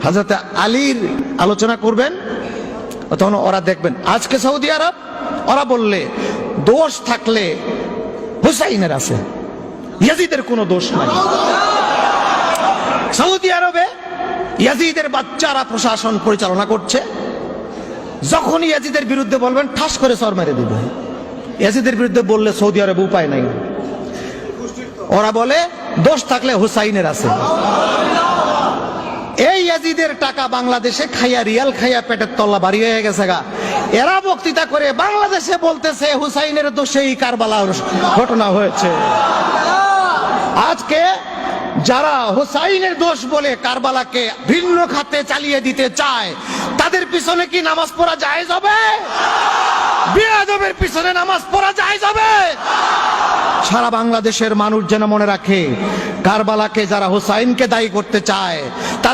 হযরত আলীর আলোচনা করবেন, তখন ওরা দেখবেন আজকে সৌদি আরব ওরা বললে দোষ থাকলে হুসাইনের আছে, ইয়াজিদের কোনো দোষ নাই। সৌদি আরবে ইয়াজিদের বাচ্চারা প্রশাসন পরিচালনা করছে, যখন ইয়াজিদের বিরুদ্ধে বলবেন ঠাস করে সর মেরে দিবে। ইয়াজিদের বিরুদ্ধে বললে সৌদি আরবে উপায় নাই, ওরা বলে দোষ থাকলে হুসাইনের আছে। এই ইয়াজিদের টাকা বাংলাদেশে খাইয়া, রিয়াল খাইয়া পেটের তল্লা বাড়ি হয়ে গেছে গা। এরা বক্তৃতা করে বাংলাদেশে বলতেছে হুসাইনের দোষেই কারবালার ঘটনা হয়েছে। আজকে যারা হুসাইনের দোষ বলে কারবালাকে ভিন্ন খাতে চালিয়ে দিতে চায়, তাদের পিছনে কি নামাজ পড়া জায়েজ হবে? বিয়াদবের পিছনে নামাজ পড়া জায়েজ হবে? সারা বাংলাদেশের মানুষ যেন মনে রাখে, কারবালাকে যারা হুসাইনকে দায়ী করতে চায়